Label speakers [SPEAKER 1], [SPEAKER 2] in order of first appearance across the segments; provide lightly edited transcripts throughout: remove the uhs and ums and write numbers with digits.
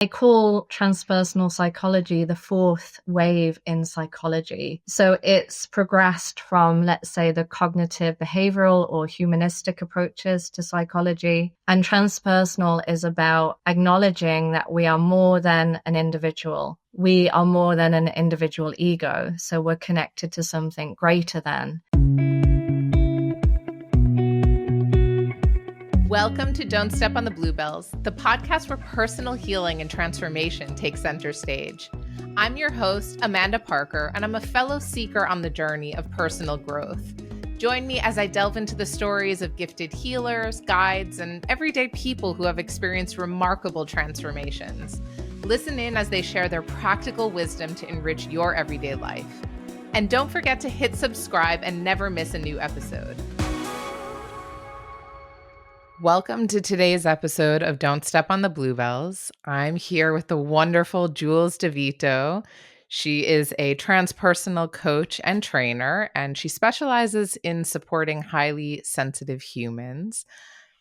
[SPEAKER 1] I call transpersonal psychology the fourth wave in psychology. So it's progressed from, let's say, the cognitive behavioral or humanistic approaches to psychology. And transpersonal is about acknowledging that we are more than an individual. We are more than an individual ego. So we're connected to something greater than.
[SPEAKER 2] Welcome to Don't Step on the Bluebells, the podcast where personal healing and transformation take center stage. I'm your host, Amanda Parker, and I'm a fellow seeker on the journey of personal growth. Join me as I delve into the stories of gifted healers, guides, and everyday people who have experienced remarkable transformations. Listen in as they share their practical wisdom to enrich your everyday life. And don't forget to hit subscribe and never miss a new episode. Welcome to today's episode of Don't Step on the Bluebells. I'm here with the wonderful Jules De Vitto. She is a transpersonal coach and trainer, and she specializes in supporting highly sensitive humans.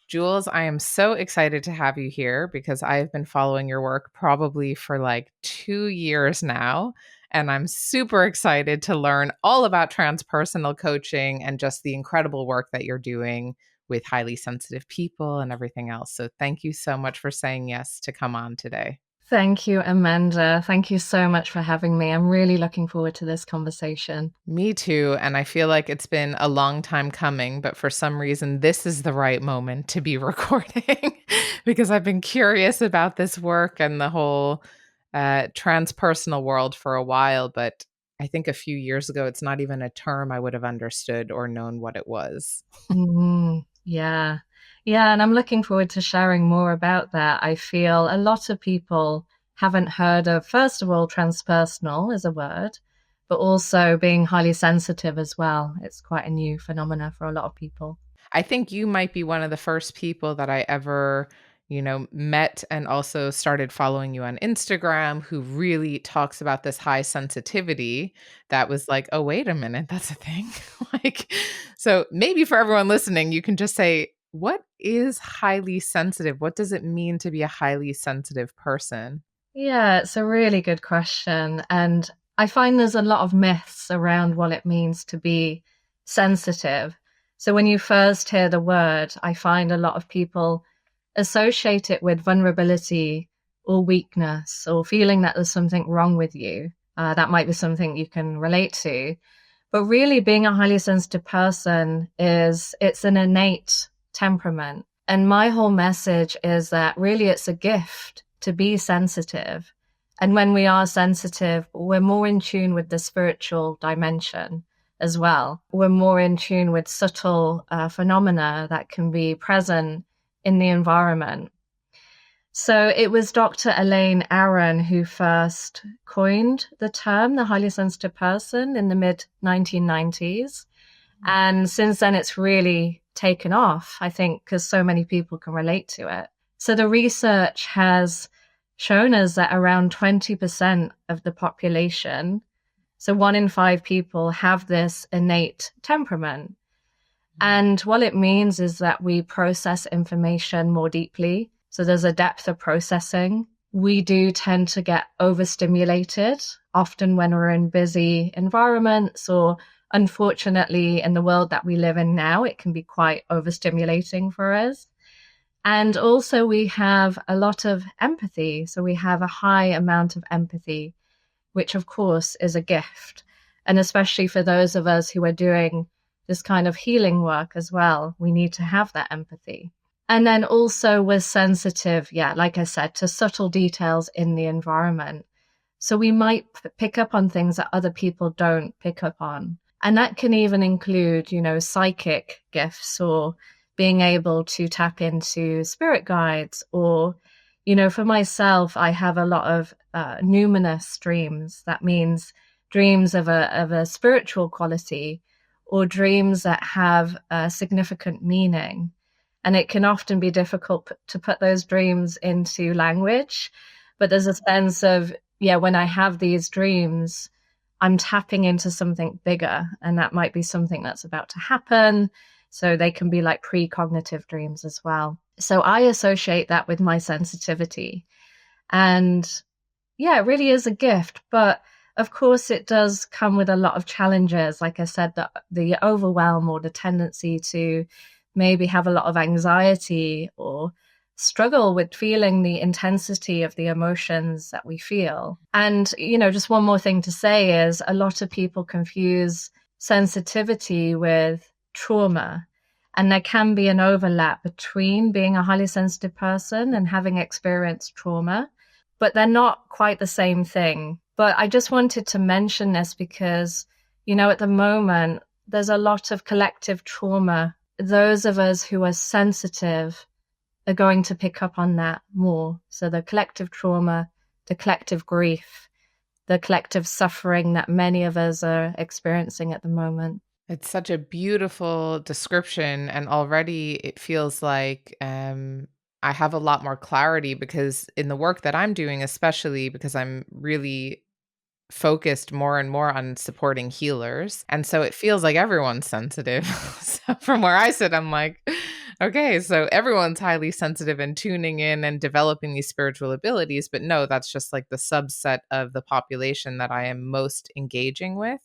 [SPEAKER 2] Jules, I am so excited to have you here because I have been following your work probably for like 2 years now, and I'm super excited to learn all about transpersonal coaching and just the incredible work that you're doing with highly sensitive people and everything else. So thank you so much for saying yes to come on today.
[SPEAKER 1] Thank you, Amanda. Thank you so much for having me. I'm really looking forward to this conversation.
[SPEAKER 2] Me too. And I feel like it's been a long time coming, but for some reason, this is the right moment to be recording because I've been curious about this work and the whole transpersonal world for a while. But I think a few years ago, it's not even a term I would have understood or known what it was.
[SPEAKER 1] Yeah. And I'm looking forward to sharing more about that. I feel a lot of people haven't heard of, first of all, transpersonal as a word, but also being highly sensitive as well. It's quite a new phenomena for a lot of people.
[SPEAKER 2] I think you might be one of the first people that I ever met and also started following you on Instagram who really talks about this high sensitivity that was like, oh, wait a minute, that's a thing. So maybe for everyone listening, you can just say, what is highly sensitive? What does it mean to be a highly sensitive person?
[SPEAKER 1] Yeah, it's a really good question. And I find there's a lot of myths around what it means to be sensitive. So when you first hear the word, I find a lot of people associate it with vulnerability or weakness or feeling that there's something wrong with you. That might be something you can relate to. But really being a highly sensitive person it's an innate temperament. And my whole message is that really it's a gift to be sensitive. And when we are sensitive, we're more in tune with the spiritual dimension as well. We're more in tune with subtle phenomena that can be present in the environment. So it was Dr. Elaine Aron who first coined the term, the highly sensitive person, in the mid-1990s. And since then, it's really taken off, I think, because so many people can relate to it. So the research has shown us that around 20% of the population, so 1 in 5 people, have this innate temperament. And what it means is that we process information more deeply. So there's a depth of processing. We do tend to get overstimulated, often when we're in busy environments, or unfortunately in the world that we live in now, it can be quite overstimulating for us. And also we have a lot of empathy. So we have a high amount of empathy, which of course is a gift. And especially for those of us who are doing this kind of healing work as well, we need to have that empathy. And then also we're sensitive, like I said, to subtle details in the environment. So we might pick up on things that other people don't pick up on. And that can even include, psychic gifts or being able to tap into spirit guides. Or, for myself, I have a lot of numinous dreams. That means dreams of a spiritual quality, or dreams that have a significant meaning. And it can often be difficult to put those dreams into language. But there's a sense of, when I have these dreams, I'm tapping into something bigger. And that might be something that's about to happen. So they can be like precognitive dreams as well. So I associate that with my sensitivity. And yeah, it really is a gift. But of course, it does come with a lot of challenges. Like I said, the overwhelm or the tendency to maybe have a lot of anxiety or struggle with feeling the intensity of the emotions that we feel. And, just one more thing to say is a lot of people confuse sensitivity with trauma. And there can be an overlap between being a highly sensitive person and having experienced trauma, but they're not quite the same thing. But I just wanted to mention this because, at the moment, there's a lot of collective trauma. Those of us who are sensitive are going to pick up on that more. So the collective trauma, the collective grief, the collective suffering that many of us are experiencing at the moment.
[SPEAKER 2] It's such a beautiful description, and already it feels like I have a lot more clarity because in the work that I'm doing, especially because I'm really focused more and more on supporting healers. And so it feels like everyone's sensitive. So from where I sit, I'm like, okay, so everyone's highly sensitive and tuning in and developing these spiritual abilities. But no, that's just like the subset of the population that I am most engaging with.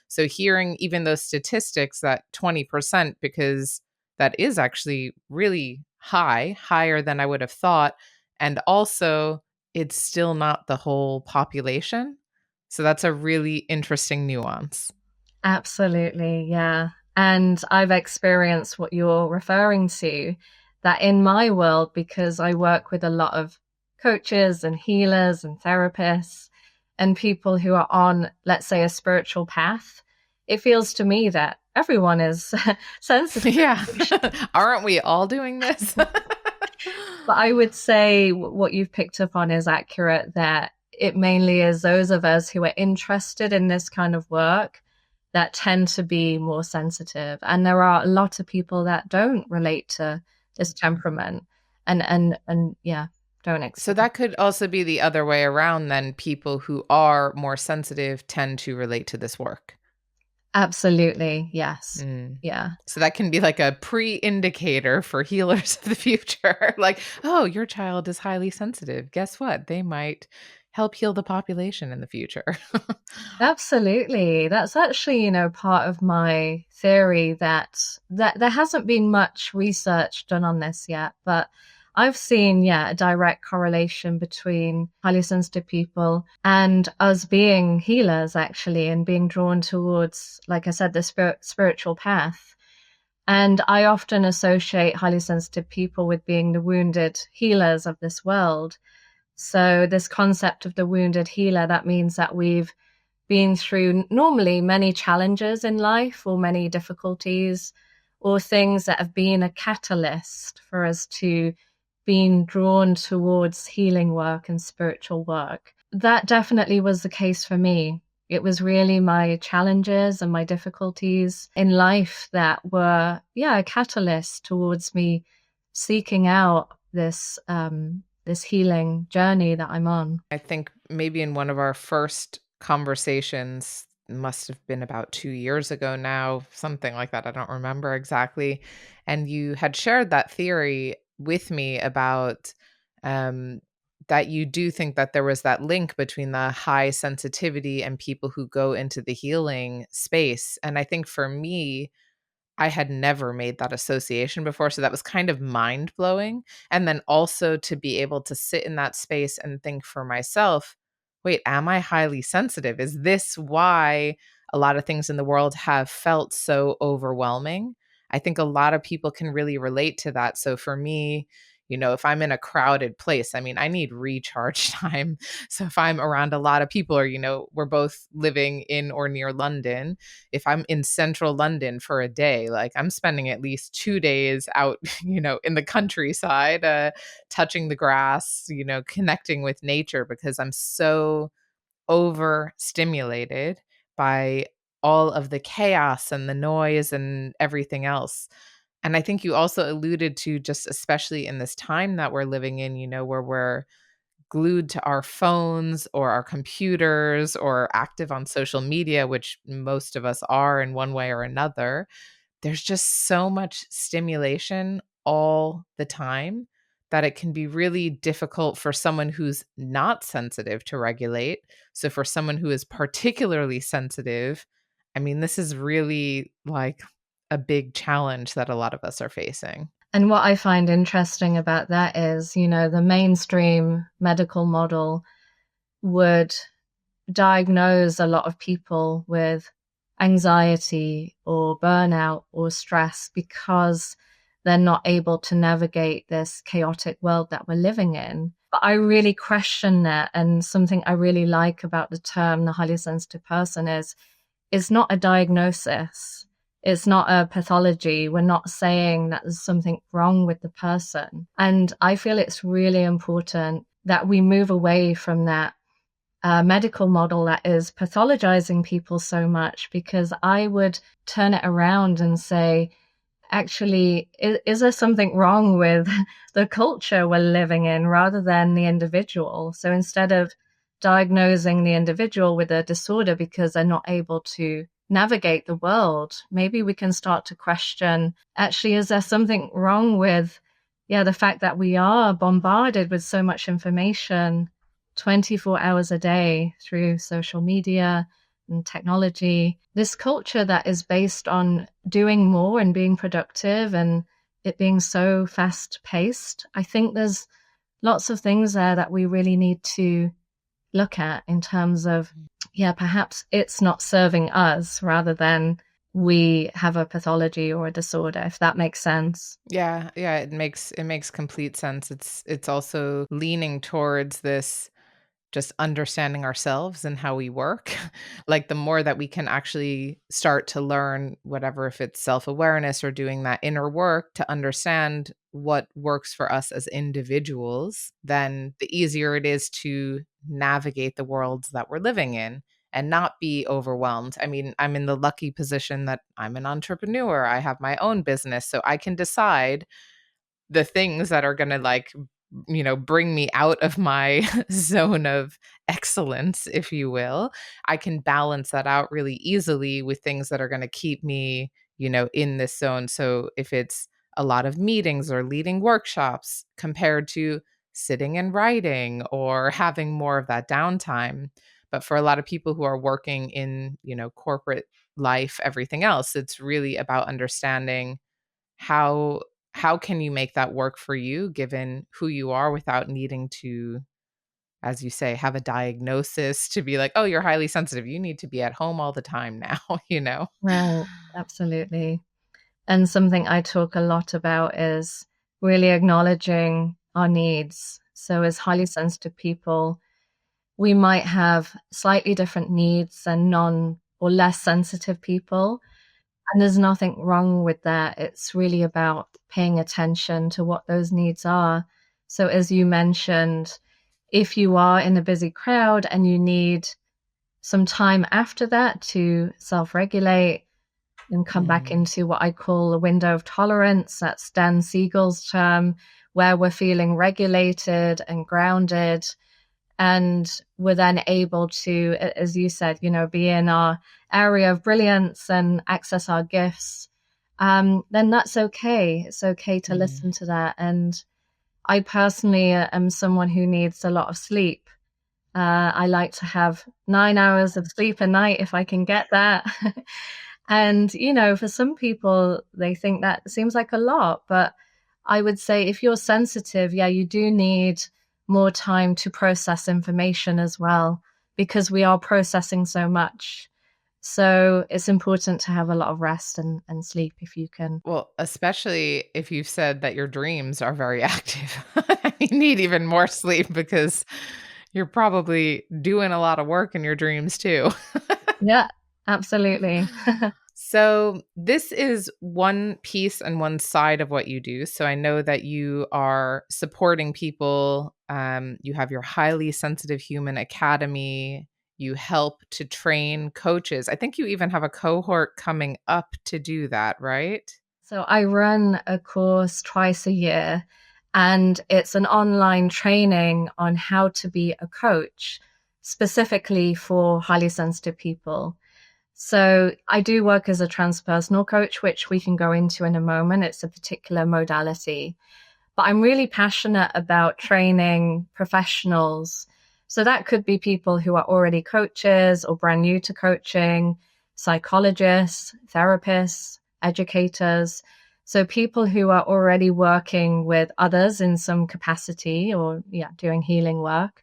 [SPEAKER 2] So hearing even those statistics that 20%, because that is actually really high, higher than I would have thought. And also, it's still not the whole population. So that's a really interesting nuance.
[SPEAKER 1] Absolutely, yeah. And I've experienced what you're referring to, that in my world, because I work with a lot of coaches and healers and therapists and people who are on, let's say, a spiritual path, it feels to me that everyone is sensitive.
[SPEAKER 2] Yeah. Aren't we all doing this?
[SPEAKER 1] But I would say what you've picked up on is accurate, that it mainly is those of us who are interested in this kind of work that tend to be more sensitive. And there are a lot of people that don't relate to this temperament and yeah, don't
[SPEAKER 2] So
[SPEAKER 1] experience.
[SPEAKER 2] that could also be the other way around then. People who are more sensitive tend to relate to this work.
[SPEAKER 1] Absolutely. Yes.
[SPEAKER 2] Mm.
[SPEAKER 1] Yeah.
[SPEAKER 2] So that can be like a pre-indicator for healers of the future. Like, oh, your child is highly sensitive. Guess what? They might help heal the population in the future.
[SPEAKER 1] Absolutely. That's actually, part of my theory that there hasn't been much research done on this yet, but I've seen, yeah, a direct correlation between highly sensitive people and us being healers, actually, and being drawn towards, like I said, the spiritual path. And I often associate highly sensitive people with being the wounded healers of this world. So this concept of the wounded healer, that means that we've been through normally many challenges in life or many difficulties or things that have been a catalyst for us to being drawn towards healing work and spiritual work. That definitely was the case for me. It was really my challenges and my difficulties in life that were, yeah, a catalyst towards me seeking out this healing journey that I'm on.
[SPEAKER 2] I think maybe in one of our first conversations, must have been about 2 years ago now, something like that. I don't remember exactly. And you had shared that theory with me about um, that you do think that there was that link between the high sensitivity and people who go into the healing space. And I think for me, I had never made that association before, so that was kind of mind-blowing, and then also to be able to sit in that space and think for myself, "Wait, am I highly sensitive? Is this why a lot of things in the world have felt so overwhelming?" I think a lot of people can really relate to that, so for me, if I'm in a crowded place, I mean, I need recharge time, so if I'm around a lot of people or, we're both living in or near London, if I'm in central London for a day, like I'm spending at least 2 days out, in the countryside, touching the grass, connecting with nature because I'm so overstimulated by all of the chaos and the noise and everything else. And I think you also alluded to just especially in this time that we're living in, where we're glued to our phones or our computers or active on social media, which most of us are in one way or another, there's just so much stimulation all the time that it can be really difficult for someone who's not sensitive to regulate. So for someone who is particularly sensitive, I mean, this is really like a big challenge that a lot of us are facing.
[SPEAKER 1] And what I find interesting about that is, the mainstream medical model would diagnose a lot of people with anxiety or burnout or stress because they're not able to navigate this chaotic world that we're living in. But I really question that. And something I really like about the term the highly sensitive person is it's not a diagnosis. It's not a pathology. We're not saying that there's something wrong with the person. And I feel it's really important that we move away from that medical model that is pathologizing people so much, because I would turn it around and say, actually, is there something wrong with the culture we're living in rather than the individual? So instead of diagnosing the individual with a disorder because they're not able to navigate the world, maybe we can start to question, actually, is there something wrong with, the fact that we are bombarded with so much information 24 hours a day through social media and technology, this culture that is based on doing more and being productive and it being so fast paced. I think there's lots of things there that we really need to look at in terms of, perhaps it's not serving us rather than we have a pathology or a disorder, if that makes sense.
[SPEAKER 2] Yeah, it makes complete sense. It's also leaning towards this just understanding ourselves and how we work. Like the more that we can actually start to learn whatever, if it's self-awareness or doing that inner work to understand what works for us as individuals, then the easier it is to navigate the worlds that we're living in and not be overwhelmed. I mean, I'm in the lucky position that I'm an entrepreneur. I have my own business, so I can decide the things that are going to bring me out of my zone of excellence, if you will. I can balance that out really easily with things that are going to keep me, in this zone. So if it's a lot of meetings or leading workshops compared to sitting and writing or having more of that downtime. But for a lot of people who are working in, corporate life, everything else, it's really about understanding how can you make that work for you given who you are without needing to, as you say, have a diagnosis to be like, oh, you're highly sensitive, you need to be at home all the time now.
[SPEAKER 1] Right, absolutely. And something I talk a lot about is really acknowledging our needs. So as highly sensitive people, we might have slightly different needs than non or less sensitive people. And there's nothing wrong with that. It's really about paying attention to what those needs are. So as you mentioned, if you are in a busy crowd and you need some time after that to self-regulate and come back into what I call a window of tolerance, that's Dan Siegel's term, where we're feeling regulated and grounded. And we're then able to, as you said, be in our area of brilliance and access our gifts, then that's okay. It's okay to listen to that. And I personally am someone who needs a lot of sleep. I like to have 9 hours of sleep a night if I can get that. And, for some people, they think that seems like a lot. But I would say if you're sensitive, you do need more time to process information as well, because we are processing so much. So it's important to have a lot of rest and sleep if you can.
[SPEAKER 2] Well, especially if you've said that your dreams are very active. You need even more sleep because you're probably doing a lot of work in your dreams too.
[SPEAKER 1] Yeah, absolutely.
[SPEAKER 2] So this is one piece and one side of what you do. So I know that you are supporting people. You have your Highly Sensitive Human Academy. You help to train coaches. I think you even have a cohort coming up to do that, right?
[SPEAKER 1] So I run a course twice a year, and it's an online training on how to be a coach, specifically for highly sensitive people. So I do work as a transpersonal coach, which we can go into in a moment. It's a particular modality. But But I'm really passionate about training professionals. So that could be people who are already coaches or brand new to coaching, psychologists, therapists, educators. So people who are already working with others in some capacity or doing healing work,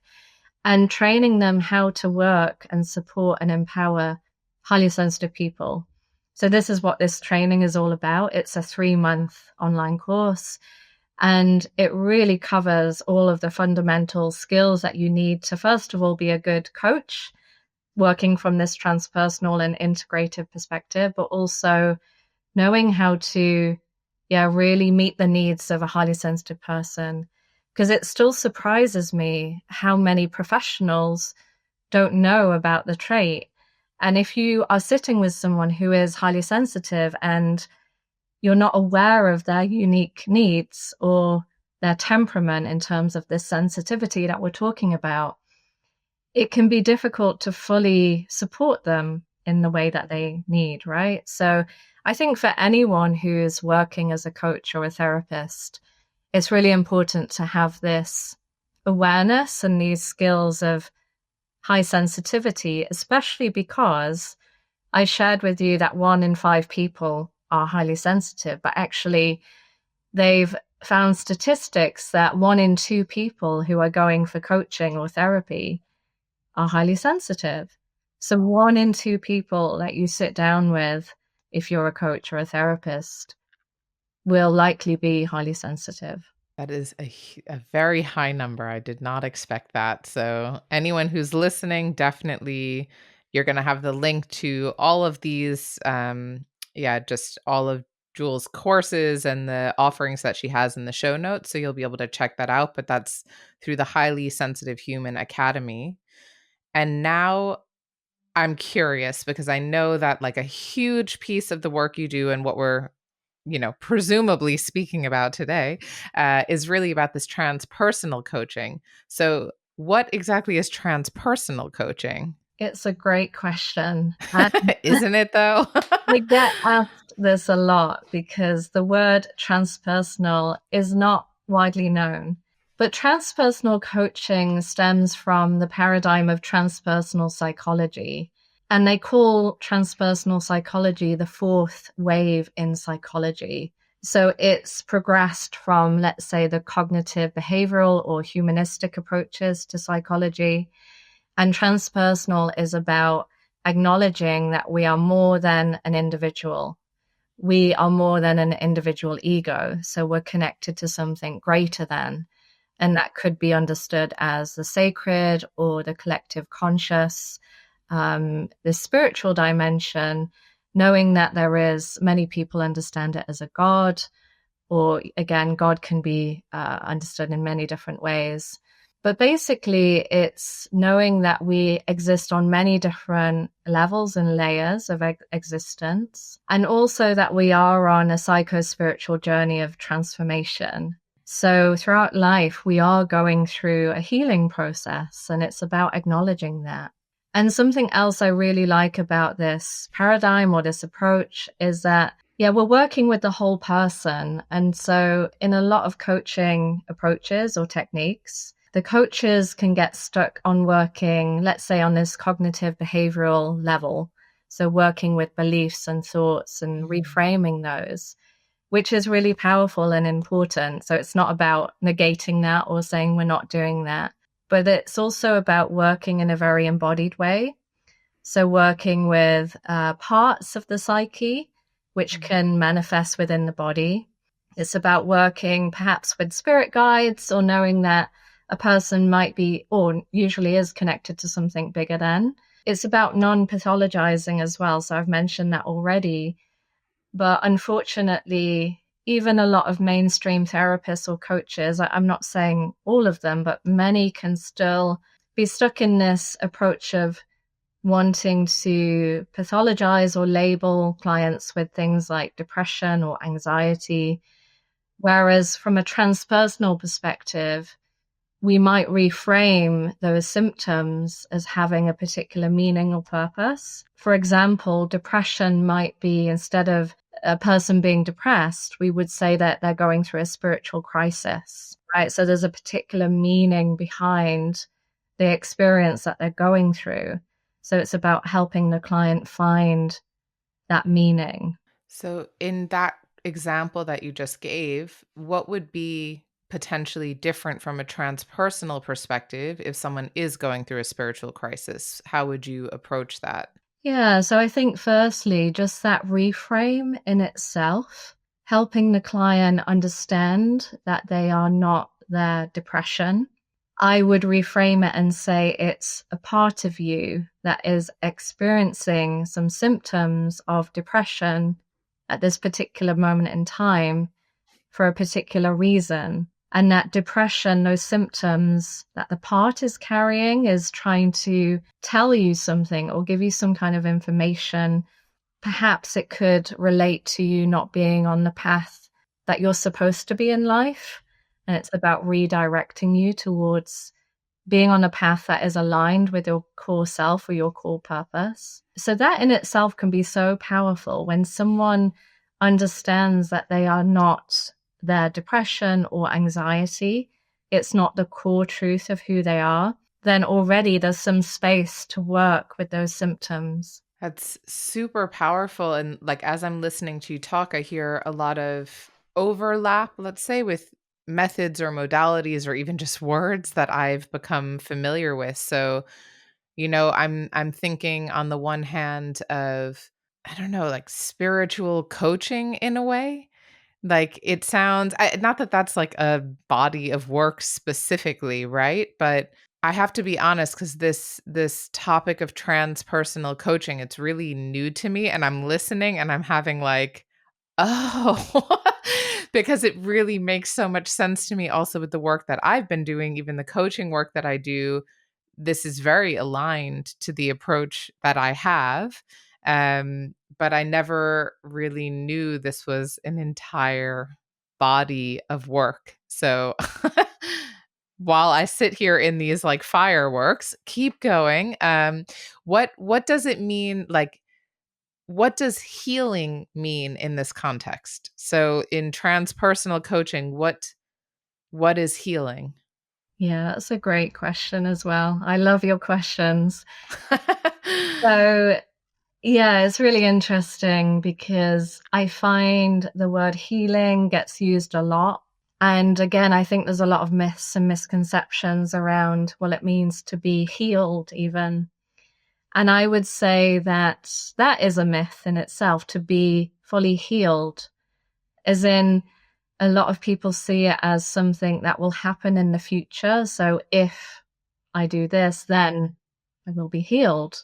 [SPEAKER 1] and training them how to work and support and empower highly sensitive people. So this is what this training is all about. It's a 3-month online course, and it really covers all of the fundamental skills that you need to, first of all, be a good coach, working from this transpersonal and integrative perspective, but also knowing how to really meet the needs of a highly sensitive person. Because it still surprises me how many professionals don't know about the trait. And if you are sitting with someone who is highly sensitive and you're not aware of their unique needs or their temperament in terms of this sensitivity that we're talking about, it can be difficult to fully support them in the way that they need, right? So I think for anyone who is working as a coach or a therapist, it's really important to have this awareness and these skills of high sensitivity, especially because I shared with you that 1 in 5 people are highly sensitive, but actually they've found statistics that 1 in 2 people who are going for coaching or therapy are highly sensitive. So 1 in 2 people that you sit down with, if you're a coach or a therapist, will likely be highly sensitive.
[SPEAKER 2] That is a very high number. I did not expect that. So anyone who's listening, definitely you're going to have the link to all of these, just all of Jules' courses and the offerings that she has in the show notes. So you'll be able to check that out. But that's through the Highly Sensitive Human Academy. And now I'm curious because I know that like a huge piece of the work you do and what we're presumably speaking about today, is really about this transpersonal coaching. So, what exactly is transpersonal coaching?
[SPEAKER 1] It's a great question. And
[SPEAKER 2] Isn't it though?
[SPEAKER 1] I get asked this a lot because the word transpersonal is not widely known. But transpersonal coaching stems from the paradigm of transpersonal psychology. And they call transpersonal psychology the 4th wave in psychology. So it's progressed from, let's say, the cognitive behavioral or humanistic approaches to psychology. And transpersonal is about acknowledging that we are more than an individual. We are more than an individual ego. So we're connected to something greater than. And that could be understood as the sacred or the collective conscious, the spiritual dimension, knowing that there is, many people understand it as a God, or again, God can be understood in many different ways. But basically, it's knowing that we exist on many different levels and layers of existence, and also that we are on a psycho-spiritual journey of transformation. So throughout life, we are going through a healing process, and it's about acknowledging that. And something else I really like about this paradigm or this approach is that, we're working with the whole person. And so in a lot of coaching approaches or techniques, the coaches can get stuck on working, let's say, on this cognitive behavioral level. So working with beliefs and thoughts and reframing those, which is really powerful and important. So it's not about negating that or saying we're not doing that. But it's also about working in a very embodied way. So working with parts of the psyche, which can manifest within the body. It's about working perhaps with spirit guides or knowing that a person might be, or usually is, connected to something bigger than. It's about non-pathologizing as well. So I've mentioned that already. But unfortunately, even a lot of mainstream therapists or coaches, I'm not saying all of them, but many can still be stuck in this approach of wanting to pathologize or label clients with things like depression or anxiety. Whereas from a transpersonal perspective, we might reframe those symptoms as having a particular meaning or purpose. For example, depression might be, instead of a person being depressed, we would say that they're going through a spiritual crisis, right? So there's a particular meaning behind the experience that they're going through. So it's about helping the client find that meaning.
[SPEAKER 2] So, in that example that you just gave, what would be potentially different from a transpersonal perspective if someone is going through a spiritual crisis? How would you approach that?
[SPEAKER 1] Yeah, so I think firstly, just that reframe in itself, helping the client understand that they are not their depression. I would reframe it and say it's a part of you that is experiencing some symptoms of depression at this particular moment in time for a particular reason. And that depression, those symptoms that the part is carrying is trying to tell you something or give you some kind of information. Perhaps it could relate to you not being on the path that you're supposed to be in life. And it's about redirecting you towards being on a path that is aligned with your core self or your core purpose. So that in itself can be so powerful when someone understands that they are not their depression or anxiety, it's not the core truth of who they are, then already there's some space to work with those symptoms.
[SPEAKER 2] That's super powerful. And like, as I'm listening to you talk, I hear a lot of overlap, let's say, with methods or modalities or even just words that I've become familiar with. So, I'm thinking on the one hand of, I don't know, like spiritual coaching in a way. Like it sounds not that that's like a body of work specifically, right? But I have to be honest cuz this topic of transpersonal coaching, it's really new to me and I'm listening and I'm having like, oh, because it really makes so much sense to me also with the work that I've been doing, even the coaching work that I do. This is very aligned to the approach that I have. But I never really knew this was an entire body of work. So while I sit here in these like fireworks, keep going. What does it mean? Like, what does healing mean in this context? So in transpersonal coaching, what is healing?
[SPEAKER 1] Yeah, that's a great question as well. I love your questions. So, yeah, it's really interesting because I find the word healing gets used a lot. And again, I think there's a lot of myths and misconceptions around what it means to be healed, even. And I would say that that is a myth in itself, to be fully healed, as in a lot of people see it as something that will happen in the future. So if I do this, then I will be healed.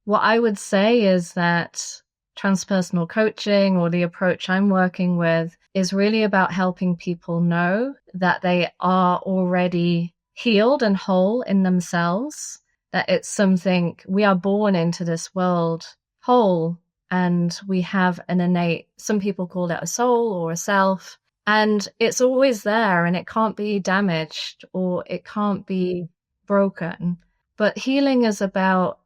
[SPEAKER 1] What I would say is that transpersonal coaching, or the approach I'm working with, is really about helping people know that they are already healed and whole in themselves, that it's something we are born into this world whole, and we have an innate, some people call it a soul or a self, and it's always there and it can't be damaged or it can't be broken. But healing is about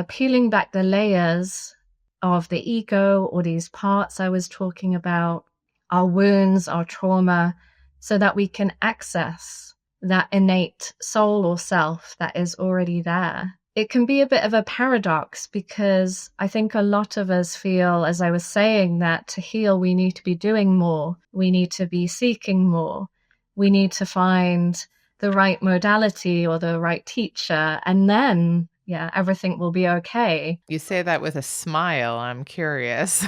[SPEAKER 1] peeling back the layers of the ego, or these parts I was talking about, our wounds, our trauma, so that we can access that innate soul or self that is already there. It can be a bit of a paradox because I think a lot of us feel, as I was saying, that to heal, we need to be doing more. We need to be seeking more. We need to find the right modality or the right teacher. And then, yeah, everything will be okay.
[SPEAKER 2] You say that with a smile. I'm curious.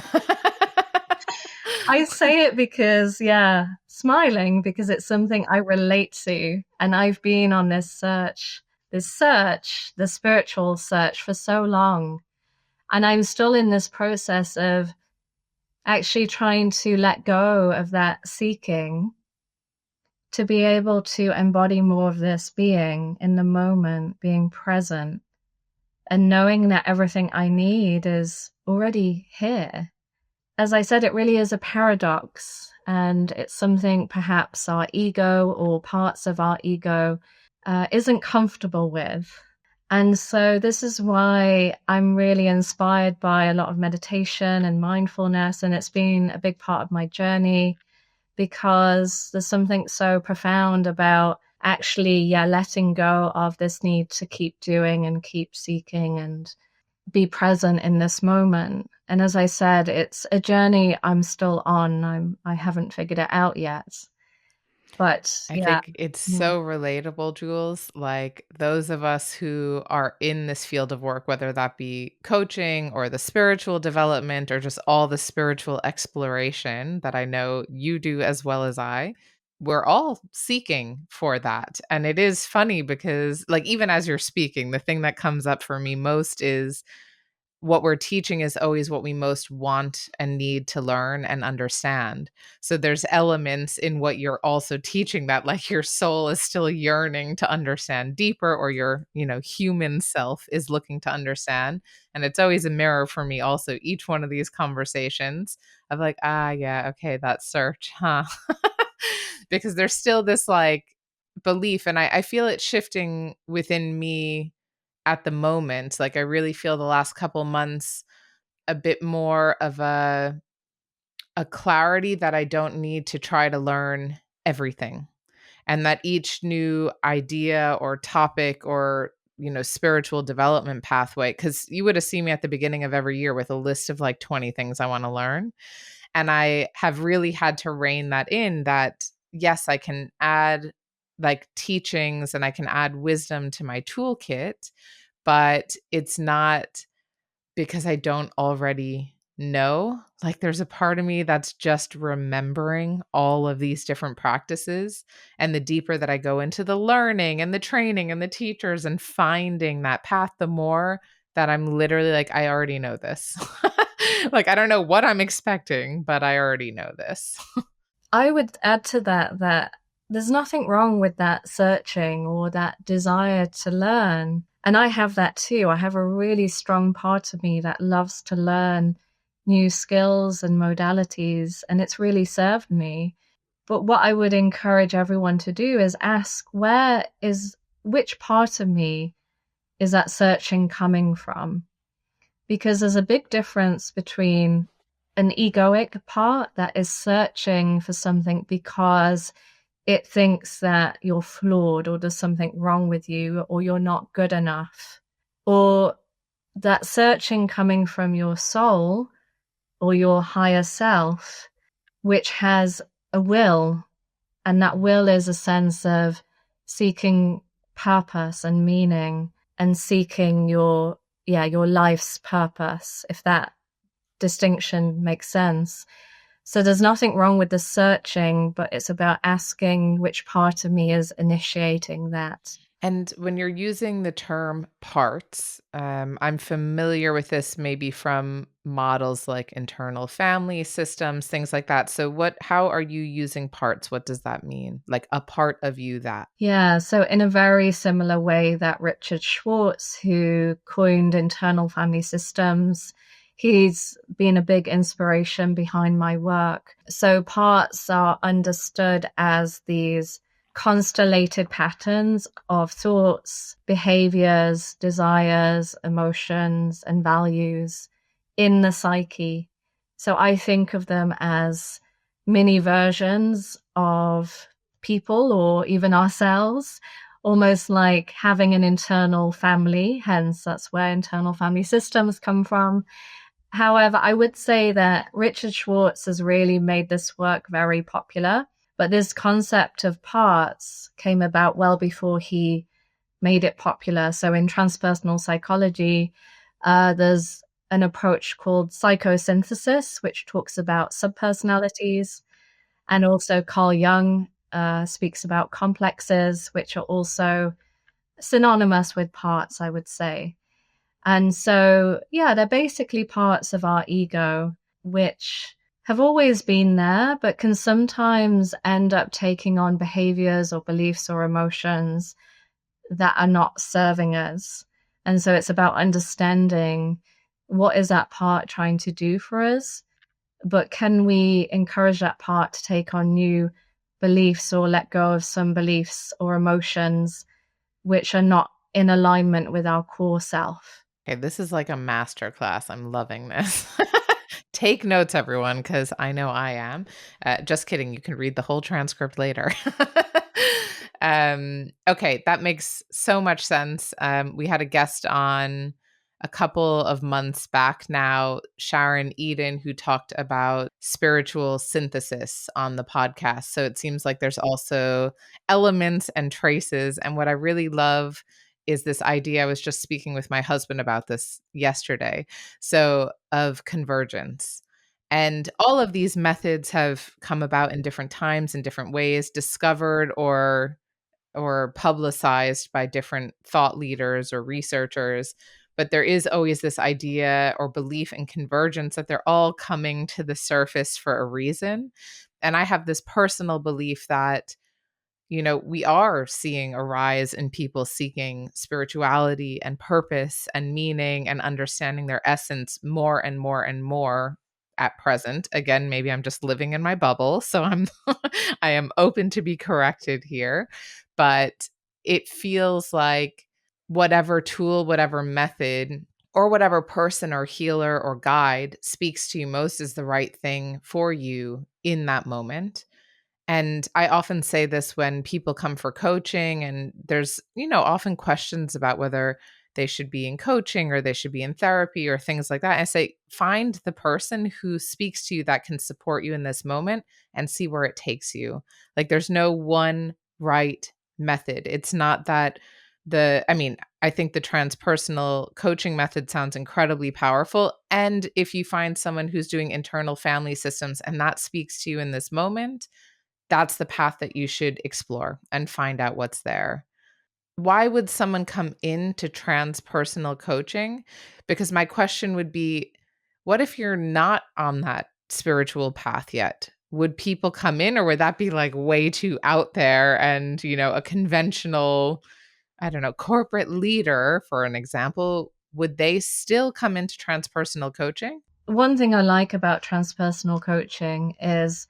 [SPEAKER 1] I say it because, yeah, smiling because it's something I relate to. And I've been on this search, the spiritual search for so long. And I'm still in this process of actually trying to let go of that seeking to be able to embody more of this being in the moment, being present, and knowing that everything I need is already here. As I said, it really is a paradox, and it's something perhaps our ego or parts of our ego isn't comfortable with. And so this is why I'm really inspired by a lot of meditation and mindfulness. And it's been a big part of my journey because there's something so profound about actually, letting go of this need to keep doing and keep seeking and be present in this moment. And as I said, it's a journey I'm still on. I haven't figured it out yet. But
[SPEAKER 2] I
[SPEAKER 1] yeah.
[SPEAKER 2] think it's
[SPEAKER 1] Mm.
[SPEAKER 2] so relatable, Jules. Like those of us who are in this field of work, whether that be coaching or the spiritual development or just all the spiritual exploration that I know you do as well as I, we're all seeking for that. And it is funny because, like, even as you're speaking, the thing that comes up for me most is what we're teaching is always what we most want and need to learn and understand. So there's elements in what you're also teaching that like your soul is still yearning to understand deeper or your, human self is looking to understand. And it's always a mirror for me also each one of these conversations of like, yeah, okay, that search, huh? Because there's still this like belief and I feel it shifting within me at the moment. Like I really feel the last couple months a bit more of a clarity that I don't need to try to learn everything. And that each new idea or topic or spiritual development pathway, because you would have seen me at the beginning of every year with a list of like 20 things I want to learn. And I have really had to rein that in that, yes, I can add like teachings and I can add wisdom to my toolkit, but it's not because I don't already know. Like there's a part of me that's just remembering all of these different practices. And the deeper that I go into the learning and the training and the teachers and finding that path, the more that I'm literally like, I already know this. Like, I don't know what I'm expecting, but I already know this.
[SPEAKER 1] I would add to that there's nothing wrong with that searching or that desire to learn. And I have that too. I have a really strong part of me that loves to learn new skills and modalities, and it's really served me. But what I would encourage everyone to do is ask, which part of me is that searching coming from? Because there's a big difference between an egoic part that is searching for something because it thinks that you're flawed or there's something wrong with you or you're not good enough, or that searching coming from your soul or your higher self, which has a will, and that will is a sense of seeking purpose and meaning and seeking your life's purpose, if that distinction makes sense. So there's nothing wrong with the searching, but it's about asking which part of me is initiating that.
[SPEAKER 2] And when you're using the term parts, I'm familiar with this maybe from models like internal family systems, things like that. So how are you using parts? What does that mean? Like a part of you that.
[SPEAKER 1] Yeah, so in a very similar way that Richard Schwartz, who coined internal family systems, he's been a big inspiration behind my work. So parts are understood as these constellated patterns of thoughts, behaviors, desires, emotions, and values in the psyche. So I think of them as mini versions of people or even ourselves, almost like having an internal family. Hence, that's where internal family systems come from. However, I would say that Richard Schwartz has really made this work very popular. But this concept of parts came about well before he made it popular. So in transpersonal psychology, there's an approach called psychosynthesis, which talks about subpersonalities. And also Carl Jung speaks about complexes, which are also synonymous with parts, I would say. And so, yeah, they're basically parts of our ego, which have always been there, but can sometimes end up taking on behaviors or beliefs or emotions that are not serving us. And so it's about understanding what is that part trying to do for us, but can we encourage that part to take on new beliefs or let go of some beliefs or emotions which are not in alignment with our core self.
[SPEAKER 2] Okay, this is like a master class. I'm loving this. Take notes, everyone, because I know I am. Just kidding. You can read the whole transcript later. Okay, that makes so much sense. We had a guest on a couple of months back now, Sharon Eden, who talked about spiritual synthesis on the podcast. So it seems like there's also elements and traces. And what I really love is this idea. I was just speaking with my husband about this yesterday. So, of convergence. And all of these methods have come about in different times, in different ways, discovered or publicized by different thought leaders or researchers. But there is always this idea or belief in convergence that they're all coming to the surface for a reason. And I have this personal belief that we are seeing a rise in people seeking spirituality and purpose and meaning and understanding their essence more and more and more at present. Again, maybe I'm just living in my bubble, so I am open to be corrected here, but it feels like whatever tool, whatever method, or whatever person or healer or guide speaks to you most is the right thing for you in that moment. And I often say this when people come for coaching, and there's, often questions about whether they should be in coaching or they should be in therapy or things like that. I say, find the person who speaks to you that can support you in this moment and see where it takes you. Like, there's no one right method. It's not that I think the transpersonal coaching method sounds incredibly powerful. And if you find someone who's doing internal family systems and that speaks to you in this moment, that's the path that you should explore and find out what's there. Why would someone come into transpersonal coaching? Because my question would be, what if you're not on that spiritual path yet? Would people come in, or would that be like way too out there and, a conventional, I don't know, corporate leader, for an example, would they still come into transpersonal coaching?
[SPEAKER 1] One thing I like about transpersonal coaching is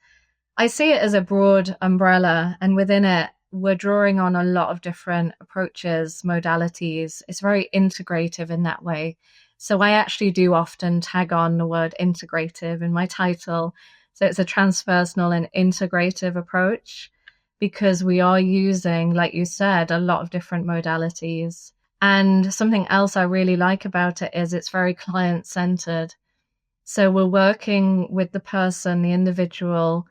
[SPEAKER 1] I see it as a broad umbrella, and within it, we're drawing on a lot of different approaches, modalities. It's very integrative in that way. So I actually do often tag on the word integrative in my title. So it's a transpersonal and integrative approach because we are using, like you said, a lot of different modalities. And something else I really like about it is it's very client-centered. So we're working with the person, the individual,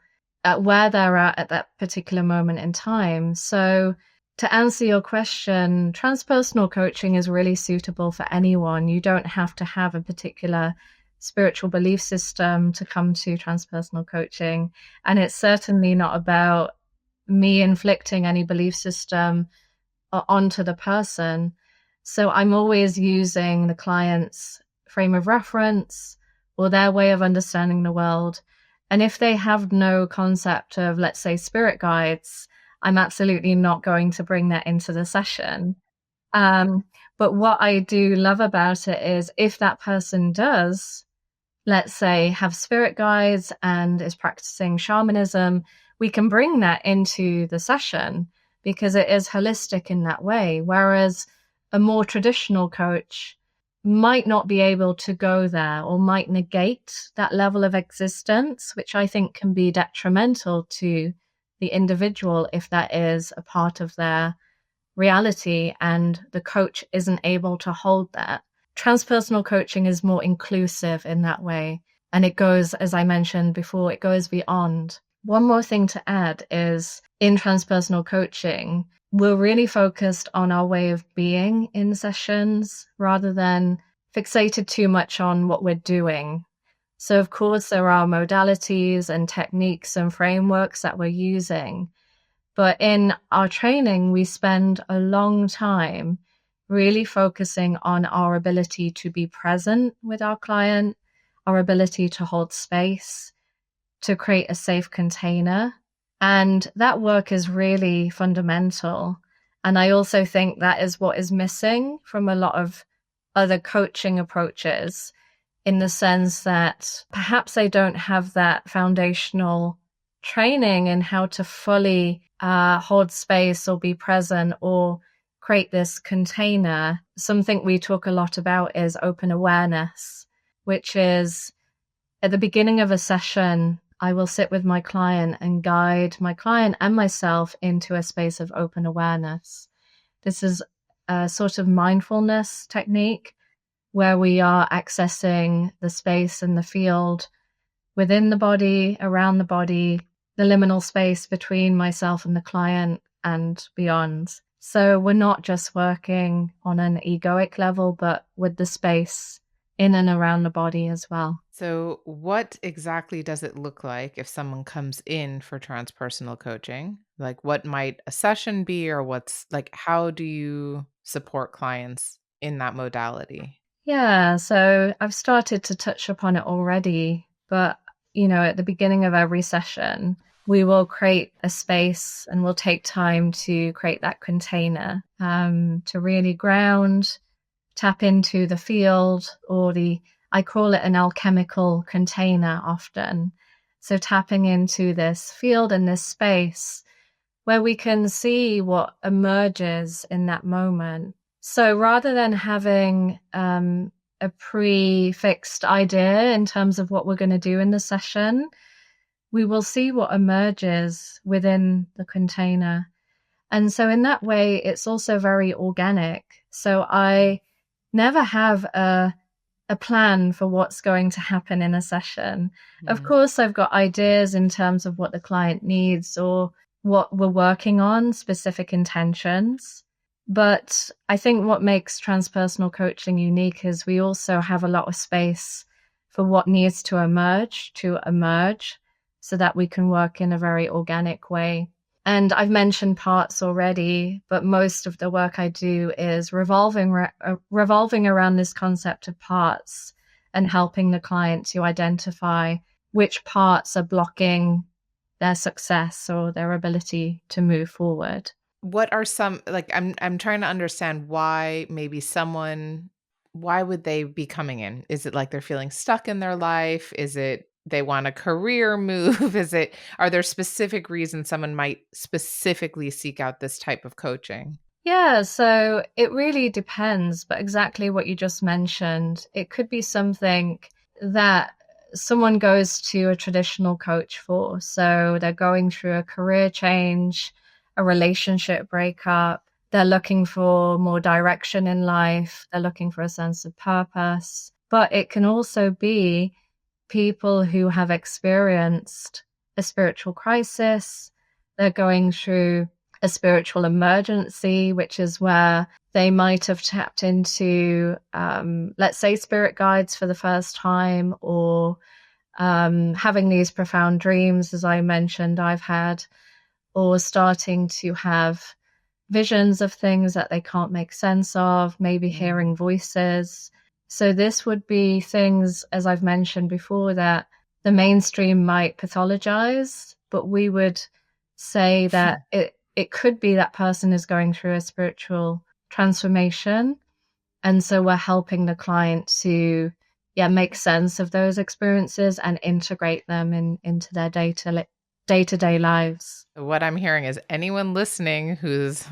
[SPEAKER 1] at where they're at that particular moment in time. So to answer your question, transpersonal coaching is really suitable for anyone. You don't have to have a particular spiritual belief system to come to transpersonal coaching. And it's certainly not about me inflicting any belief system onto the person. So I'm always using the client's frame of reference or their way of understanding the world. And if they have no concept of, let's say, spirit guides, I'm absolutely not going to bring that into the session. But what I do love about it is if that person does, let's say, have spirit guides and is practicing shamanism, we can bring that into the session because it is holistic in that way. Whereas a more traditional coach might not be able to go there or might negate that level of existence, which I think can be detrimental to the individual if that is a part of their reality and the coach isn't able to hold that. Transpersonal coaching is more inclusive in that way. And it goes, as I mentioned before, it goes beyond. One more thing to add is in transpersonal coaching, we're really focused on our way of being in sessions rather than fixated too much on what we're doing. So, of course, there are modalities and techniques and frameworks that we're using. But in our training, we spend a long time really focusing on our ability to be present with our client, our ability to hold space, to create a safe container. And that work is really fundamental. And I also think that is what is missing from a lot of other coaching approaches, in the sense that perhaps they don't have that foundational training in how to fully hold space or be present or create this container, something we talk a lot about is open awareness, which is at the beginning of a session, I will sit with my client and guide my client and myself into a space of open awareness. This is a sort of mindfulness technique where we are accessing the space and the field within the body, around the body, the liminal space between myself and the client and beyond. So we're not just working on an egoic level, but with the space in and around the body as well.
[SPEAKER 2] So, what exactly does it look like if someone comes in for transpersonal coaching? Like, what might a session be, or what's like, how do you support clients in that modality?
[SPEAKER 1] Yeah, so I've started to touch upon it already, but at the beginning of every session, we will create a space and we'll take time to create that container to really ground, tap into the field or I call it an alchemical container often. So tapping into this field and this space where we can see what emerges in that moment. So rather than having a prefixed idea in terms of what we're going to do in the session, we will see what emerges within the container. And so in that way, it's also very organic. So I never have a plan for what's going to happen in a session. Of course, I've got ideas in terms of what the client needs or what we're working on, specific intentions. But I think what makes transpersonal coaching unique is we also have a lot of space for what needs to emerge so that we can work in a very organic way. And I've mentioned parts already, but most of the work I do is revolving around this concept of parts and helping the client to identify which parts are blocking their success or their ability to move forward.
[SPEAKER 2] What are some, like, I'm trying to understand why maybe someone, why would they be coming in? Is it like they're feeling stuck in their life? Is it they want a career move? Are there specific reasons someone might specifically seek out this type of coaching?
[SPEAKER 1] Yeah, so it really depends, but exactly what you just mentioned, it could be something that someone goes to a traditional coach for. So they're going through a career change, a relationship breakup. They're looking for more direction in life. They're looking for a sense of purpose. But it can also be people who have experienced a spiritual crisis. They're going through a spiritual emergency, which is where they might have tapped into, let's say, spirit guides for the first time, or having these profound dreams, as I mentioned, I've had, or starting to have visions of things that they can't make sense of, maybe hearing voices. So this would be things, as I've mentioned before, that the mainstream might pathologize, but we would say that it could be that person is going through a spiritual transformation. And so we're helping the client to make sense of those experiences and integrate them into their day-to-day lives.
[SPEAKER 2] What I'm hearing is anyone listening who's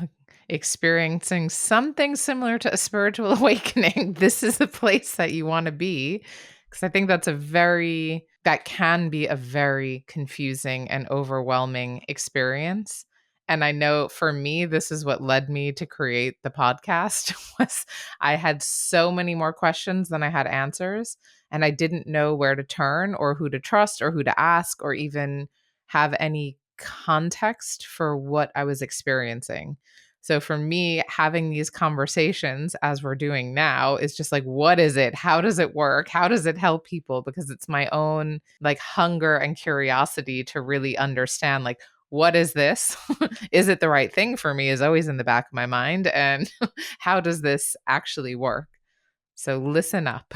[SPEAKER 2] experiencing something similar to a spiritual awakening, this is the place that you want to be. Because I think that can be a very confusing and overwhelming experience. And I know for me, this is what led me to create the podcast was I had so many more questions than I had answers. And I didn't know where to turn or who to trust or who to ask or even have any context for what I was experiencing. So for me, having these conversations as we're doing now is just like, what is it? How does it work? How does it help people? Because it's my own like hunger and curiosity to really understand, like, what is this? Is it the right thing for me is always in the back of my mind. And how does this actually work? So listen up.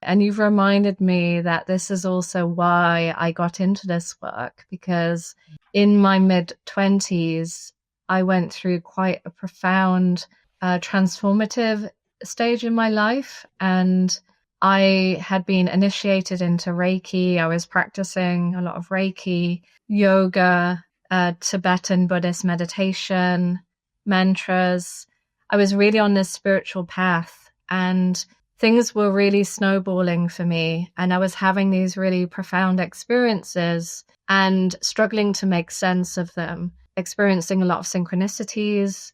[SPEAKER 1] And you've reminded me that this is also why I got into this work, because in my mid-20s, I went through quite a profound transformative stage in my life. And I had been initiated into Reiki. I was practicing a lot of Reiki, yoga, Tibetan Buddhist meditation, mantras. I was really on this spiritual path, and things were really snowballing for me. And I was having these really profound experiences and struggling to make sense of them, experiencing a lot of synchronicities.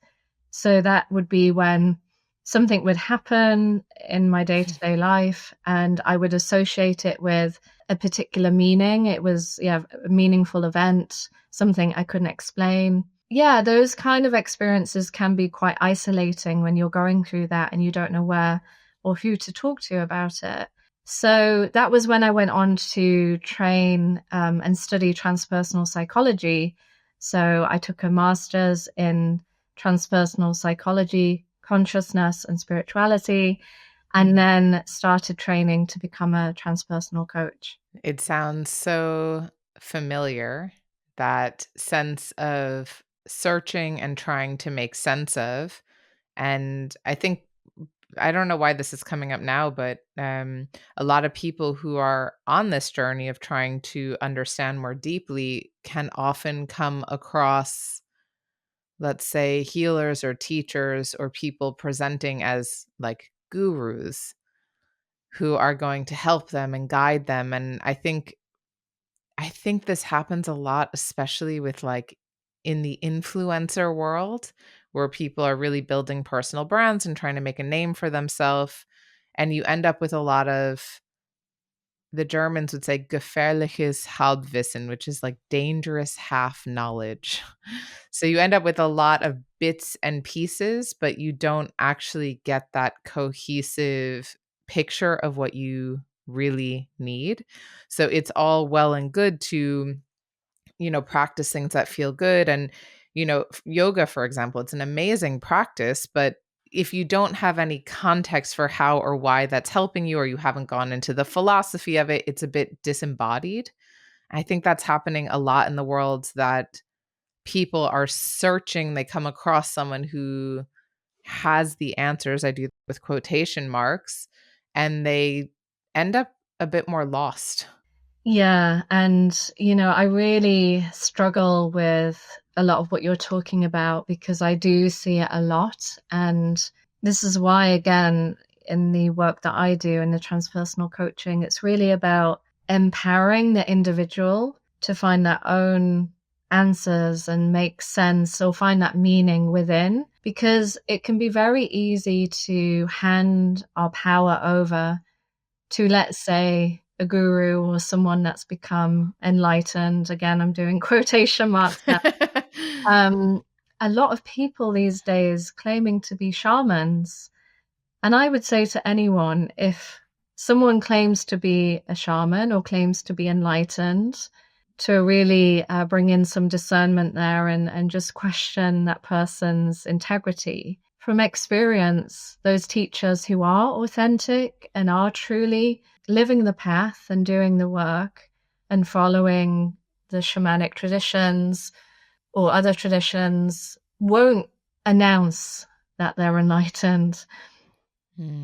[SPEAKER 1] So that would be when something would happen in my day-to-day life, and I would associate it with a particular meaning. It was, a meaningful event, something I couldn't explain. Yeah, those kind of experiences can be quite isolating when you're going through that and you don't know where or who to talk to about it. So that was when I went on to train and study transpersonal psychology. So I took a master's in transpersonal psychology, consciousness, and spirituality, and then started training to become a transpersonal coach.
[SPEAKER 2] It sounds so familiar, that sense of searching and trying to make sense of. And I don't know why this is coming up now, but a lot of people who are on this journey of trying to understand more deeply can often come across, let's say, healers or teachers or people presenting as like gurus who are going to help them and guide them. And I think this happens a lot, especially with like in the influencer world, where people are really building personal brands and trying to make a name for themselves. And you end up with a lot of, the Germans would say gefährliches Halbwissen, which is like dangerous half knowledge. So you end up with a lot of bits and pieces, but you don't actually get that cohesive picture of what you really need. So it's all well and good to, practice things that feel good. And, yoga, for example, it's an amazing practice, but if you don't have any context for how or why that's helping you, or you haven't gone into the philosophy of it, it's a bit disembodied. I think that's happening a lot in the world, that people are searching, they come across someone who has the answers, I do with quotation marks, and they end up a bit more lost.
[SPEAKER 1] Yeah. And, I really struggle with a lot of what you're talking about because I do see it a lot. And this is why, again, in the work that I do in the transpersonal coaching, it's really about empowering the individual to find their own answers and make sense or find that meaning within, because it can be very easy to hand our power over to, let's say, a guru or someone that's become enlightened. Again, I'm doing quotation marks now. A lot of people these days claiming to be shamans. And I would say to anyone, if someone claims to be a shaman or claims to be enlightened, to really bring in some discernment there and just question that person's integrity. From experience, those teachers who are authentic and are truly living the path and doing the work and following the shamanic traditions or other traditions won't announce that they're enlightened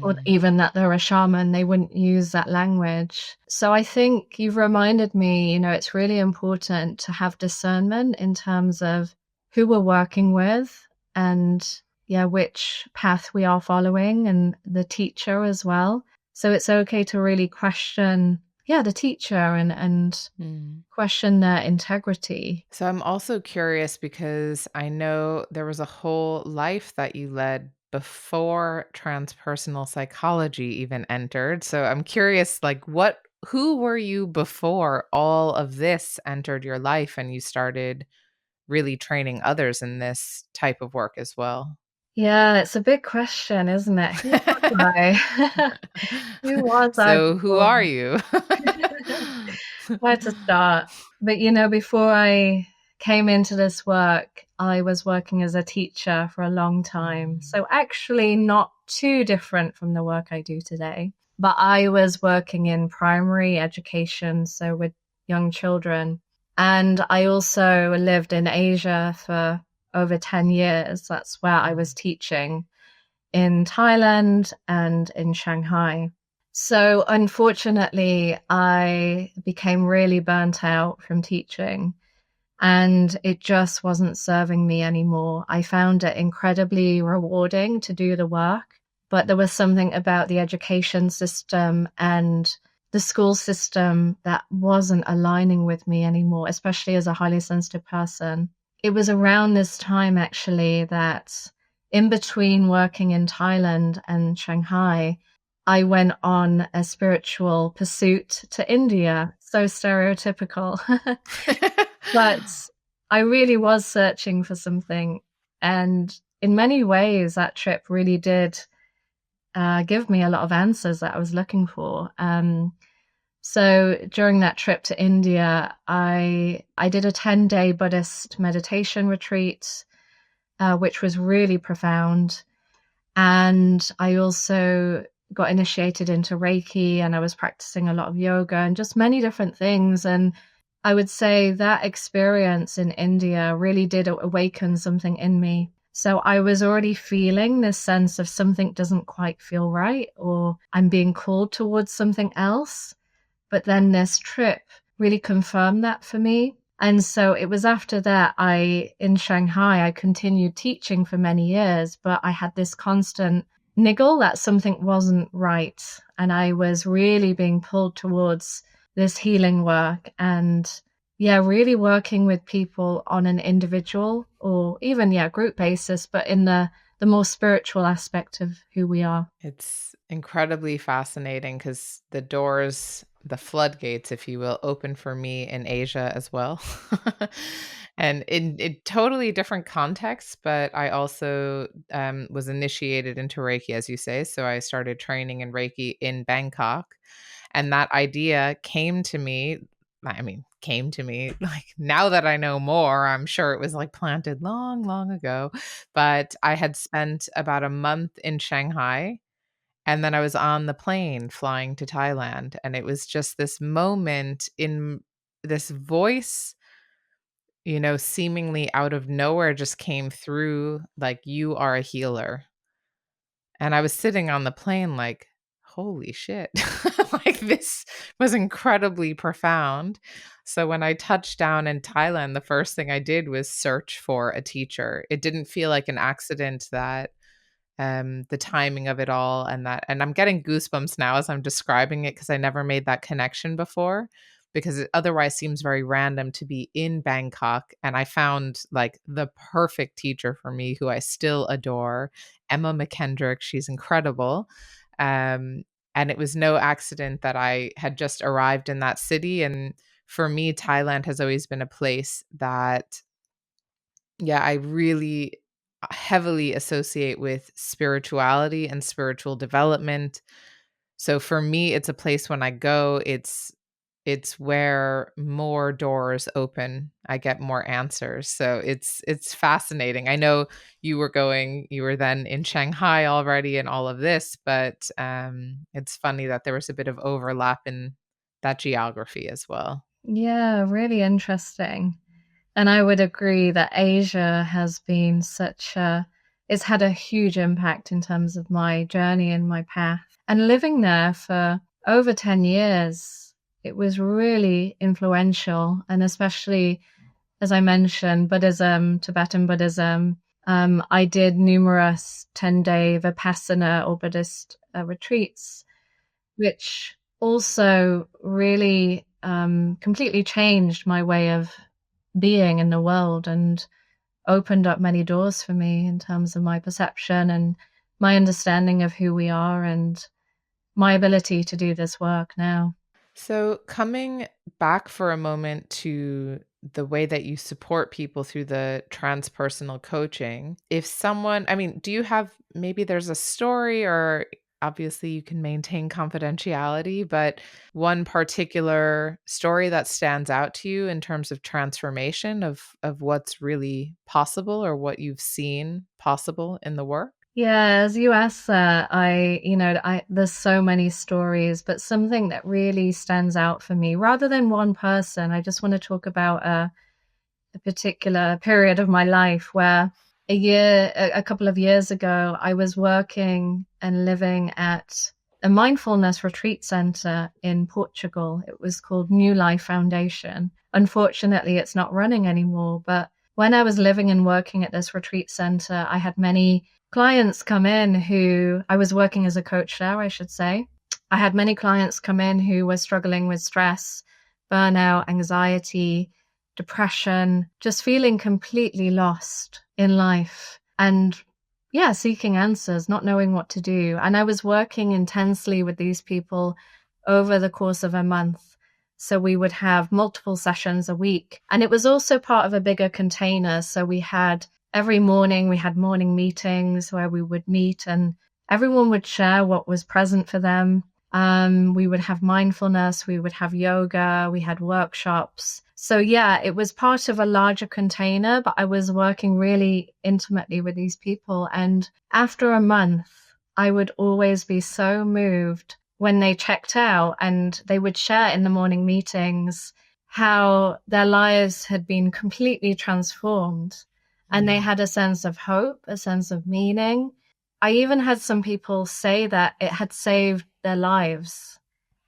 [SPEAKER 1] or even that they're a shaman. They wouldn't use that language. So I think you've reminded me, it's really important to have discernment in terms of who we're working with and which path we are following, and the teacher as well. So it's okay to really question, the teacher and question their integrity.
[SPEAKER 2] So I'm also curious, because I know there was a whole life that you led before transpersonal psychology even entered. So I'm curious, like, who were you before all of this entered your life and you started really training others in this type of work as well?
[SPEAKER 1] Yeah, it's a big question, isn't it? Who was I? Who was I
[SPEAKER 2] So who
[SPEAKER 1] before?
[SPEAKER 2] are you?
[SPEAKER 1] Where to start? But before I came into this work, I was working as a teacher for a long time. So actually not too different from the work I do today. But I was working in primary education, so with young children. And I also lived in Asia for over 10 years. That's where I was teaching, in Thailand and in Shanghai. So unfortunately, I became really burnt out from teaching. and it just wasn't serving me anymore. I found it incredibly rewarding to do the work, but there was something about the education system and the school system that wasn't aligning with me anymore, especially as a highly sensitive person. It was around this time actually that in between working in Thailand and Shanghai, I went on a spiritual pursuit to India. So stereotypical. But I really was searching for something. And in many ways, that trip really did give me a lot of answers that I was looking for. So during that trip to India, I did a 10-day Buddhist meditation retreat, which was really profound. And I also got initiated into Reiki, and I was practicing a lot of yoga and just many different things. And I would say that experience in India really did awaken something in me. So I was already feeling this sense of something doesn't quite feel right, or I'm being called towards something else. But then this trip really confirmed that for me. And so it was after that in Shanghai, I continued teaching for many years, but I had this constant niggle that something wasn't right. And I was really being pulled towards this healing work and really working with people on an individual or even, group basis, but in the more spiritual aspect of who we are.
[SPEAKER 2] It's incredibly fascinating because the floodgates, if you will, open for me in Asia as well. And in totally different contexts, but I also was initiated into Reiki, as you say. So I started training in Reiki in Bangkok. And that idea came to me. I mean, came to me like now that I know more, I'm sure it was like planted long, long ago. But I had spent about a month in Shanghai, and then I was on the plane flying to Thailand. And it was just this moment in this voice, seemingly out of nowhere just came through like, you are a healer. And I was sitting on the plane like, holy shit. Like this was incredibly profound. So when I touched down in Thailand, the first thing I did was search for a teacher. It didn't feel like an accident that the timing of it all and I'm getting goosebumps now as I'm describing it because I never made that connection before, because it otherwise seems very random to be in Bangkok. And I found like the perfect teacher for me, who I still adore, Emma McKendrick. She's incredible. And it was no accident that I had just arrived in that city. And for me, Thailand has always been a place that, I really heavily associate with spirituality and spiritual development. So for me, it's a place when I go, it's where more doors open. I get more answers. So it's fascinating. I know you were then in Shanghai already and all of this, but it's funny that there was a bit of overlap in that geography as well.
[SPEAKER 1] Yeah, really interesting. And I would agree that Asia has been it's had a huge impact in terms of my journey and my path. And living there for over 10 years, it was really influential. And especially, as I mentioned, Buddhism, Tibetan Buddhism. I did numerous 10-day Vipassana or Buddhist retreats, which also really completely changed my way of being in the world and opened up many doors for me in terms of my perception and my understanding of who we are and my ability to do this work now.
[SPEAKER 2] So, coming back for a moment to the way that you support people through the transpersonal coaching, if someone, I mean, do you have maybe there's a story, or obviously you can maintain confidentiality, but one particular story that stands out to you in terms of transformation of what's really possible or what you've seen possible in the work?
[SPEAKER 1] Yeah, as you asked that, there's so many stories, but something that really stands out for me, rather than one person, I just want to talk about a particular period of my life where a couple of years ago, I was working and living at a mindfulness retreat center in Portugal. It was called New Life Foundation. unfortunately, it's not running anymore. But when I was living and working at this retreat center, I had many clients come in who I was working as a coach there, I should say. I had many clients come in who were struggling with stress, burnout, anxiety, depression, just feeling completely lost in life and yeah, seeking answers, not knowing what to do. And I was working intensely with these people over the course of a month. So we would have multiple sessions a week. And it was also part of a bigger container. So we had every morning, we had morning meetings where we would meet and everyone would share what was present for them. We would have mindfulness, we would have yoga, we had workshops. So yeah, it was part of a larger container, but I was working really intimately with these people. And after a month, I would always be so moved when they checked out and they would share in the morning meetings how their lives had been completely transformed and they had a sense of hope, a sense of meaning. I even had some people say that it had saved their lives.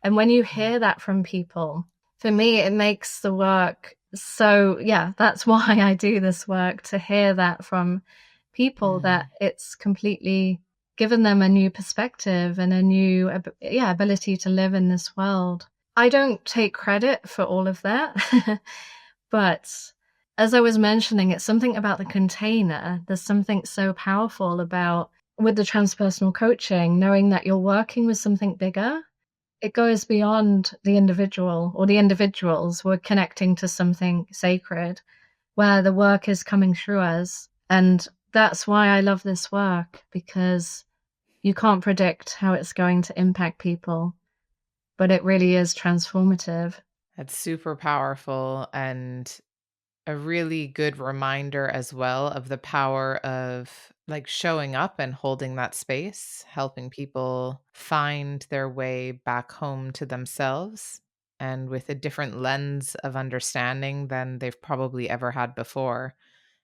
[SPEAKER 1] And when you hear that from people, for me, it makes the work so, yeah, that's why I do this work, to hear that from people that it's completely given them a new perspective and a new ability to live in this world. I don't take credit for all of that, but as I was mentioning, it's something about the container. There's something so powerful about with the transpersonal coaching, knowing that you're working with something bigger. It goes beyond the individual or the individuals. We're connecting to something sacred where the work is coming through us. And that's why I love this work, because you can't predict how it's going to impact people, but it really is transformative.
[SPEAKER 2] That's super powerful and a really good reminder as well of the power of like showing up and holding that space, helping people find their way back home to themselves and with a different lens of understanding than they've probably ever had before.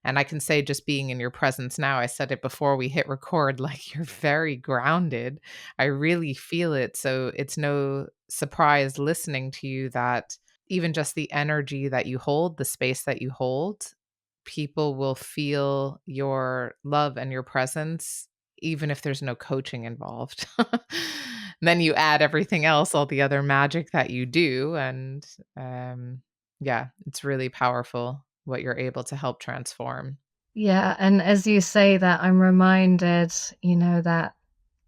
[SPEAKER 2] And I can say, just being in your presence now, I said it before we hit record, like you're very grounded. I really feel it. So it's no surprise listening to you that even just the energy that you hold, the space that you hold, people will feel your love and your presence, even if there's no coaching involved. Then you add everything else, all the other magic that you do. And yeah, it's really powerful what you're able to help transform.
[SPEAKER 1] Yeah. And as you say that, I'm reminded, that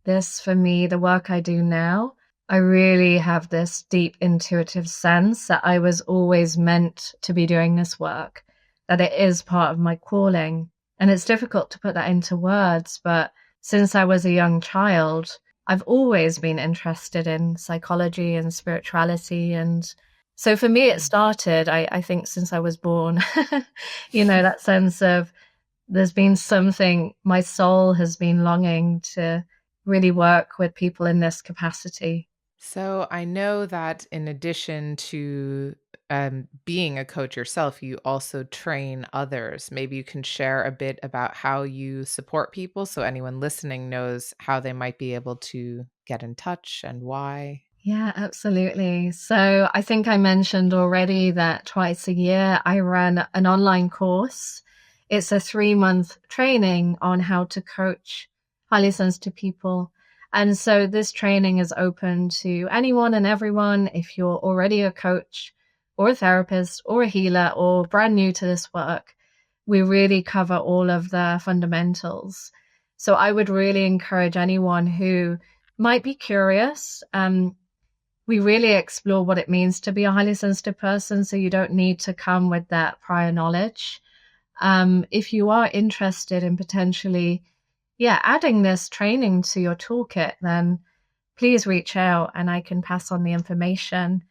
[SPEAKER 1] this for me, the work I do now, I really have this deep intuitive sense that I was always meant to be doing this work, that it is part of my calling. And it's difficult to put that into words, but since I was a young child, I've always been interested in psychology and spirituality. And so for me, it started, I think, since I was born, that sense of there's been something, my soul has been longing to really work with people in this capacity.
[SPEAKER 2] So I know that in addition to being a coach yourself, you also train others. Maybe you can share a bit about how you support people so anyone listening knows how they might be able to get in touch and why.
[SPEAKER 1] Yeah, absolutely. So I think I mentioned already that twice a year I run an online course. It's a 3-month training on how to coach highly sensitive people. And so this training is open to anyone and everyone. If you're already a coach or a therapist or a healer or brand new to this work, we really cover all of the fundamentals. So I would really encourage anyone who might be curious. We really explore what it means to be a highly sensitive person, so you don't need to come with that prior knowledge. If you are interested in potentially, adding this training to your toolkit, then please reach out and I can pass on the information.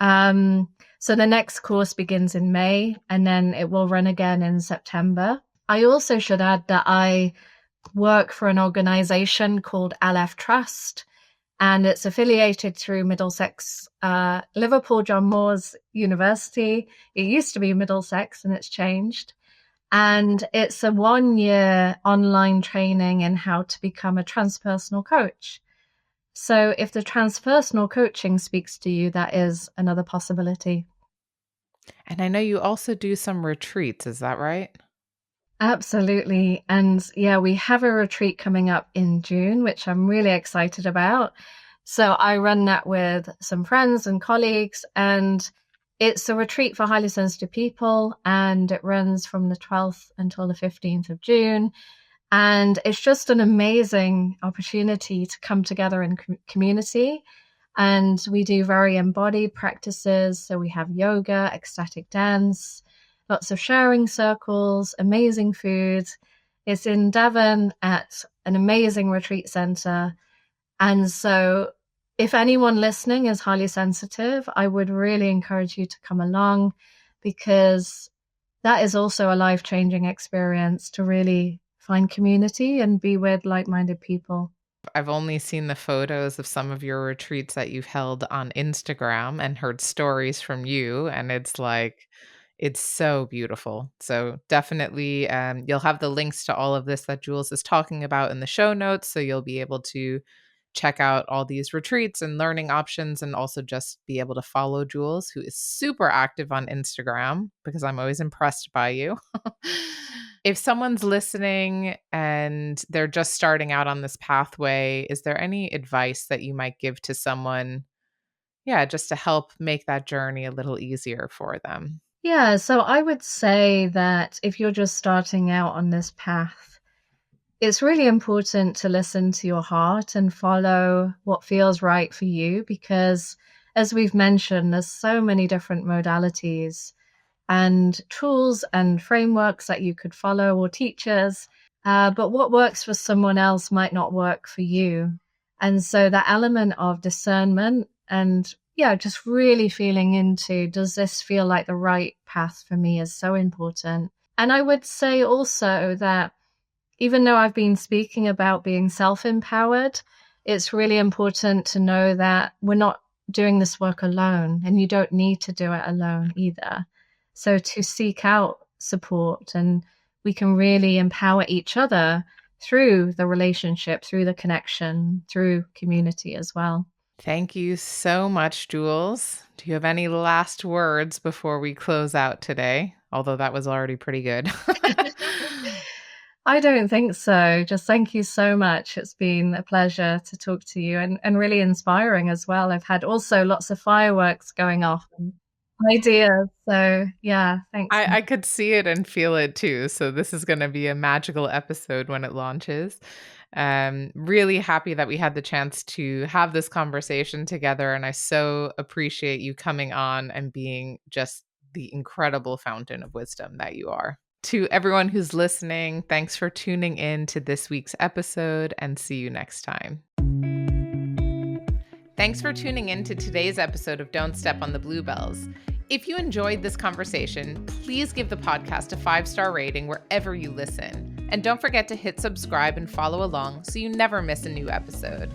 [SPEAKER 1] So the next course begins in May and then it will run again in September. I also should add that I work for an organization called Aleph Trust, and it's affiliated through Middlesex, Liverpool John Moores University. It used to be Middlesex and it's changed. And it's a 1-year online training in how to become a transpersonal coach. So if the transpersonal coaching speaks to you, that is another possibility.
[SPEAKER 2] And I know you also do some retreats, is that right?
[SPEAKER 1] Absolutely. And yeah, we have a retreat coming up in June, which I'm really excited about. So I run that with some friends and colleagues, and it's a retreat for highly sensitive people, and it runs from the 12th until the 15th of June. And it's just an amazing opportunity to come together in community. And we do very embodied practices. So we have yoga, ecstatic dance, lots of sharing circles, amazing food. It's in Devon at an amazing retreat center. And so if anyone listening is highly sensitive, I would really encourage you to come along, because that is also a life-changing experience, to really find community and be with like-minded people.
[SPEAKER 2] I've only seen the photos of some of your retreats that you've held on Instagram and heard stories from you, and it's so beautiful. So definitely, you'll have the links to all of this that Jules is talking about in the show notes, so you'll be able to check out all these retreats and learning options, and also just be able to follow Jules, who is super active on Instagram, because I'm always impressed by you. If someone's listening and they're just starting out on this pathway, is there any advice that you might give to someone? Yeah, just to help make that journey a little easier for them.
[SPEAKER 1] Yeah, so I would say that if you're just starting out on this path, it's really important to listen to your heart and follow what feels right for you, because as we've mentioned, there's so many different modalities and tools and frameworks that you could follow, or teachers. But what works for someone else might not work for you. And so that element of discernment and, yeah, just really feeling into, does this feel like the right path for me, is so important. And I would say also that even though I've been speaking about being self-empowered, it's really important to know that we're not doing this work alone, and you don't need to do it alone either. So to seek out support, and we can really empower each other through the relationship, through the connection, through community as well.
[SPEAKER 2] Thank you so much, Jules. Do you have any last words before we close out today? Although that was already pretty good.
[SPEAKER 1] I don't think so. Just thank you so much. It's been a pleasure to talk to you, and really inspiring as well. I've had also lots of fireworks going off and ideas. So yeah, thanks.
[SPEAKER 2] I could see it and feel it too. So this is going to be a magical episode when it launches. Really happy that we had the chance to have this conversation together. And I so appreciate you coming on and being just the incredible fountain of wisdom that you are. To everyone who's listening, thanks for tuning in to this week's episode, and see you next time. Thanks for tuning in to today's episode of Don't Step on the Bluebells. If you enjoyed this conversation, please give the podcast a 5-star rating wherever you listen. And don't forget to hit subscribe and follow along so you never miss a new episode.